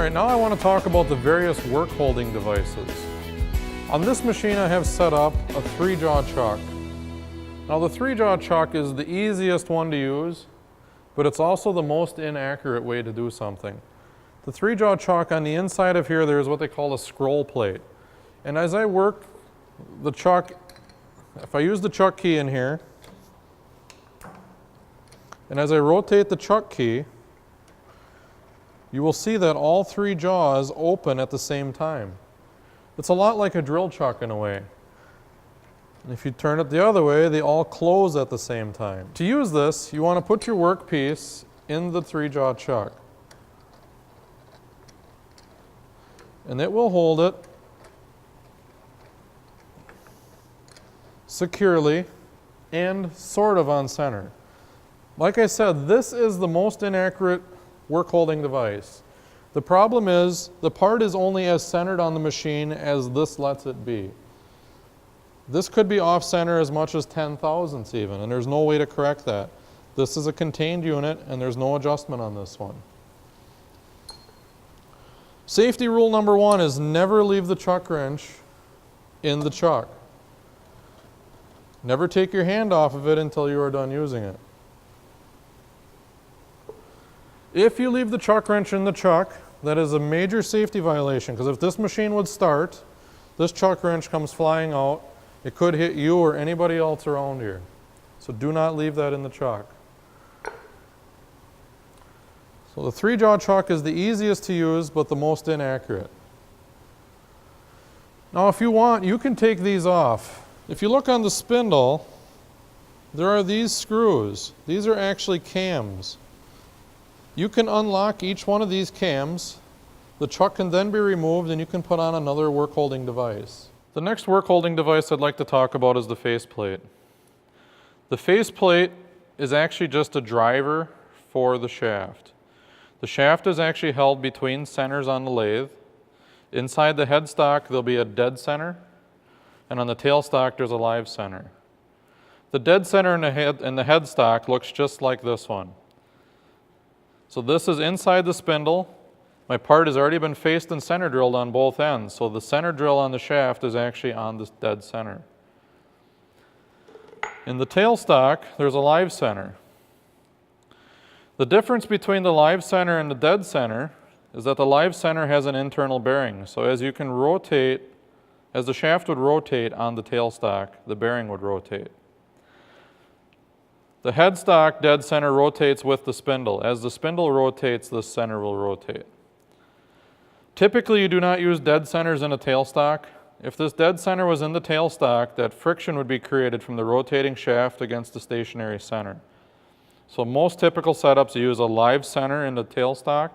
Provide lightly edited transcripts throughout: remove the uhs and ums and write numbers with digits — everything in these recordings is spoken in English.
Alright, now I want to talk about the various work holding devices. On this machine I have set up a 3-jaw chuck. Now the 3-jaw chuck is the easiest one to use, but it's also the most inaccurate way to do something. The 3-jaw chuck, on the inside of here there's what they call a scroll plate. And as I work the chuck, if I use the chuck key in here, and as I rotate the chuck key, you will see that all 3 jaws open at the same time. It's a lot like a drill chuck in a way. And if you turn it the other way, they all close at the same time. To use this, you want to put your workpiece in the 3-jaw chuck. And it will hold it securely and sort of on center. Like I said, this is the most inaccurate work holding device. The problem is the part is only as centered on the machine as this lets it be. This could be off center as much as 10 thousandths even, and there's no way to correct that. This is a contained unit and there's no adjustment on this one. Safety rule number 1 is never leave the chuck wrench in the chuck. Never take your hand off of it until you are done using it. If you leave the chuck wrench in the chuck, that is a major safety violation, because if this machine would start, this chuck wrench comes flying out, it could hit you or anybody else around here. So do not leave that in the chuck. So the 3-jaw chuck is the easiest to use, but the most inaccurate. Now if you want, you can take these off. If you look on the spindle, there are these screws. These are actually cams. You can unlock each one of these cams. The chuck can then be removed and you can put on another work holding device. The next work holding device I'd like to talk about is the faceplate. The faceplate is actually just a driver for the shaft. The shaft is actually held between centers on the lathe. Inside the headstock there'll be a dead center, and on the tailstock there's a live center. The dead center in the headstock looks just like this one. So this is inside the spindle. My part has already been faced and center drilled on both ends, so the center drill on the shaft is actually on this dead center. In the tailstock, there's a live center. The difference between the live center and the dead center is that the live center has an internal bearing. So as you can rotate, as the shaft would rotate on the tailstock, the bearing would rotate. The headstock dead center rotates with the spindle. As the spindle rotates, the center will rotate. Typically, you do not use dead centers in a tailstock. If this dead center was in the tailstock, that friction would be created from the rotating shaft against the stationary center. So most typical setups use a live center in the tailstock,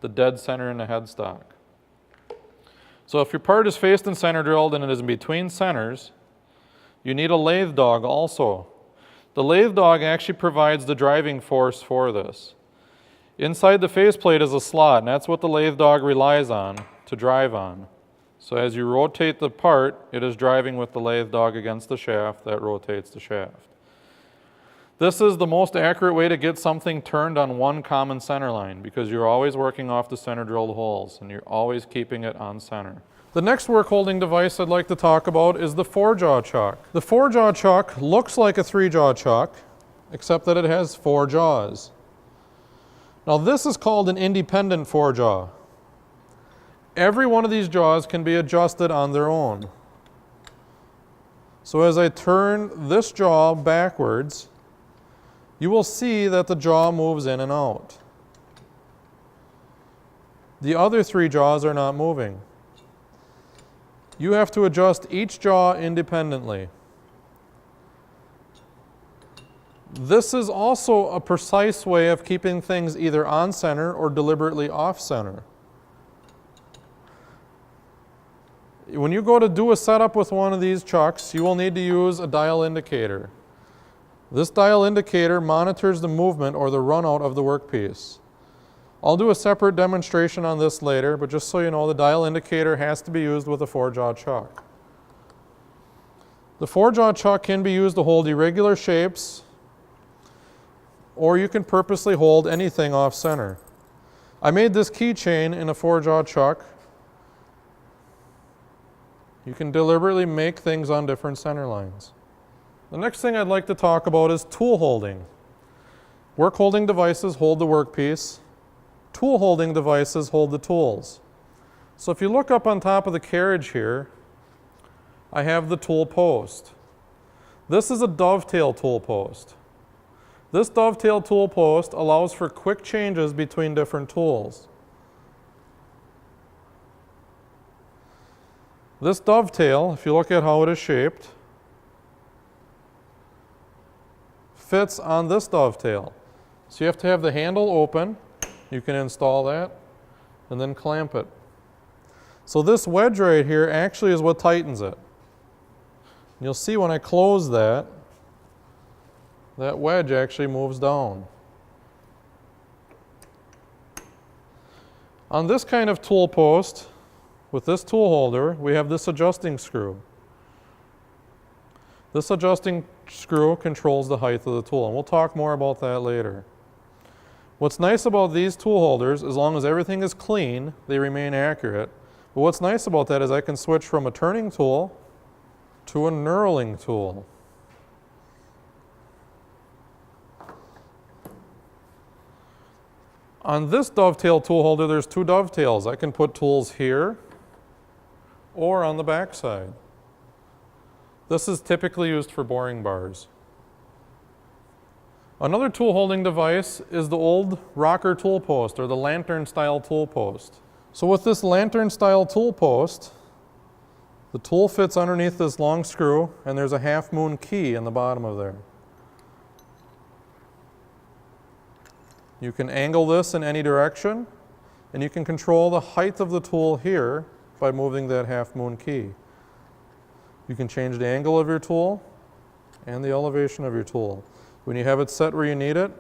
the dead center in the headstock. So if your part is faced and center drilled and it is in between centers, you need a lathe dog also. The lathe dog actually provides the driving force for this. Inside the faceplate is a slot, and that's what the lathe dog relies on to drive on. So as you rotate the part, it is driving with the lathe dog against the shaft that rotates the shaft. This is the most accurate way to get something turned on one common center line, because you're always working off the center drilled holes and you're always keeping it on center. The next work holding device I'd like to talk about is the 4-jaw chuck. The 4-jaw chuck looks like a 3-jaw chuck, except that it has 4 jaws. Now this is called an independent 4-jaw. Every one of these jaws can be adjusted on their own. So as I turn this jaw backwards, you will see that the jaw moves in and out. The other 3 jaws are not moving. You have to adjust each jaw independently. This is also a precise way of keeping things either on center or deliberately off center. When you go to do a setup with one of these chucks, you will need to use a dial indicator. This dial indicator monitors the movement or the runout of the workpiece. I'll do a separate demonstration on this later, but just so you know, the dial indicator has to be used with a 4-jaw chuck. The 4-jaw chuck can be used to hold irregular shapes, or you can purposely hold anything off center. I made this keychain in a 4-jaw chuck. You can deliberately make things on different center lines. The next thing I'd like to talk about is tool holding. Work holding devices hold the workpiece. Tool holding devices hold the tools. So if you look up on top of the carriage here, I have the tool post. This is a dovetail tool post. This dovetail tool post allows for quick changes between different tools. This dovetail, if you look at how it is shaped, fits on this dovetail. So you have to have the handle open. You can install that and then clamp it. So this wedge right here actually is what tightens it. You'll see when I close that, that wedge actually moves down. On this kind of tool post, with this tool holder, we have this adjusting screw. This adjusting screw controls the height of the tool, and we'll talk more about that later. What's nice about these tool holders, as long as everything is clean, they remain accurate. But what's nice about that is I can switch from a turning tool to a knurling tool. On this dovetail tool holder, there's 2 dovetails. I can put tools here or on the back side. This is typically used for boring bars. Another tool holding device is the old rocker tool post, or the lantern style tool post. So with this lantern style tool post, the tool fits underneath this long screw, and there's a half moon key in the bottom of there. You can angle this in any direction, and you can control the height of the tool here by moving that half moon key. You can change the angle of your tool and the elevation of your tool. When you have it set where you need it,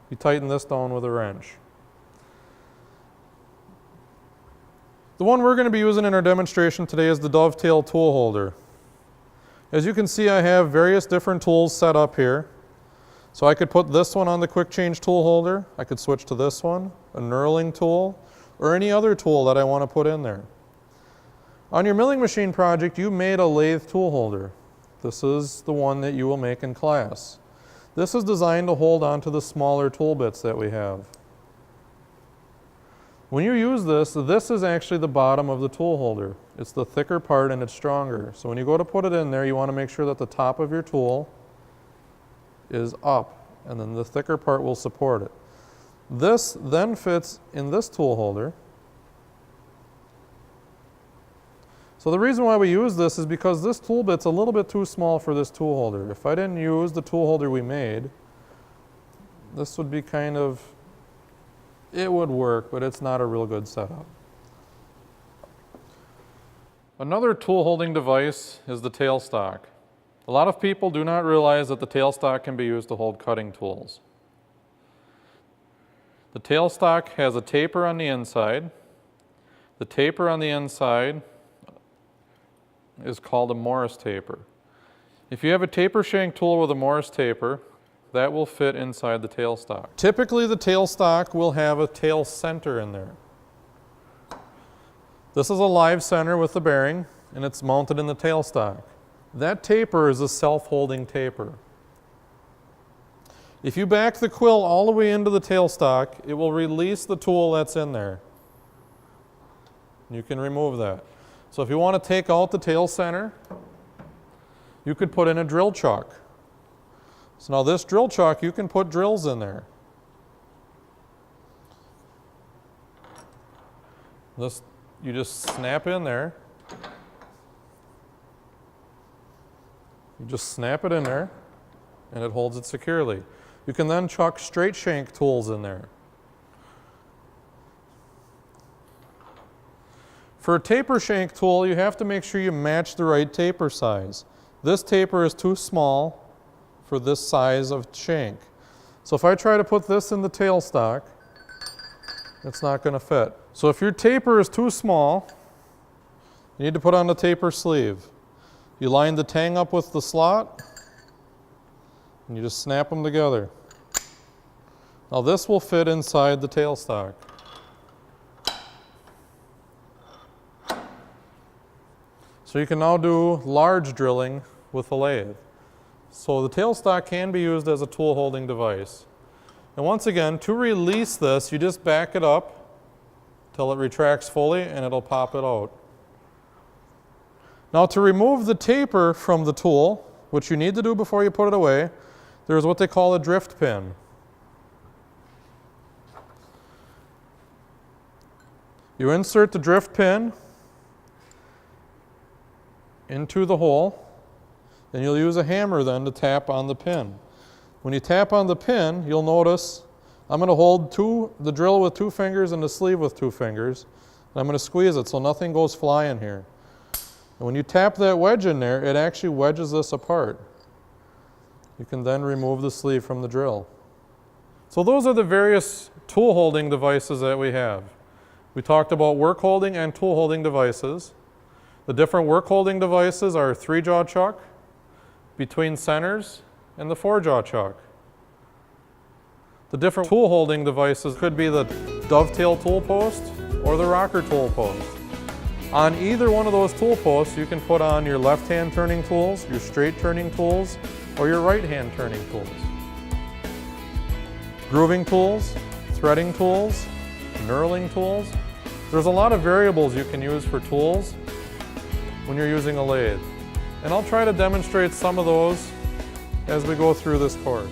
you tighten this down with a wrench. The one we're going to be using in our demonstration today is the dovetail tool holder. As you can see, I have various different tools set up here. So I could put this one on the quick change tool holder. I could switch to this one, a knurling tool, or any other tool that I want to put in there. On your milling machine project, you made a lathe tool holder. This is the one that you will make in class. This is designed to hold on to the smaller tool bits that we have. When you use this, this is actually the bottom of the tool holder. It's the thicker part and it's stronger. So when you go to put it in there, you want to make sure that the top of your tool is up, and then the thicker part will support it. This then fits in this tool holder. So the reason why we use this is because this tool bit's a little bit too small for this tool holder. If I didn't use the tool holder we made, this would be kind of, it would work, but it's not a real good setup. Another tool holding device is the tailstock. A lot of people do not realize that the tailstock can be used to hold cutting tools. The tailstock has a taper on the inside. The taper on the inside is called a Morris taper. If you have a taper shank tool with a Morris taper, that will fit inside the tailstock. Typically the tailstock will have a tail center in there. This is a live center with the bearing, and it's mounted in the tailstock. That taper is a self-holding taper. If you back the quill all the way into the tailstock, it will release the tool that's in there. You can remove that. So if you want to take out the tail center, you could put in a drill chuck. So now this drill chuck, you can put drills in there. This, you just snap in there. You just snap it in there, and it holds it securely. You can then chuck straight shank tools in there. For a taper shank tool, you have to make sure you match the right taper size. This taper is too small for this size of shank. So if I try to put this in the tailstock, it's not going to fit. So if your taper is too small, you need to put on the taper sleeve. You line the tang up with the slot, and you just snap them together. Now this will fit inside the tailstock. So you can now do large drilling with a lathe. So the tailstock can be used as a tool holding device. And once again, to release this, you just back it up till it retracts fully and it'll pop it out. Now to remove the taper from the tool, which you need to do before you put it away, there's what they call a drift pin. You insert the drift pin into the hole, and you'll use a hammer then to tap on the pin. When you tap on the pin, you'll notice I'm going to hold the drill with 2 fingers and the sleeve with 2 fingers, and I'm going to squeeze it so nothing goes flying here. And when you tap that wedge in there, it actually wedges this apart. You can then remove the sleeve from the drill. So those are the various tool holding devices that we have. We talked about work holding and tool holding devices. The different work holding devices are 3-jaw chuck, between centers, and the 4-jaw chuck. The different tool holding devices could be the dovetail tool post or the rocker tool post. On either one of those tool posts, you can put on your left hand turning tools, your straight turning tools, or your right hand turning tools. Grooving tools, threading tools, knurling tools. There's a lot of variables you can use for tools when you're using a lathe. And I'll try to demonstrate some of those as we go through this course.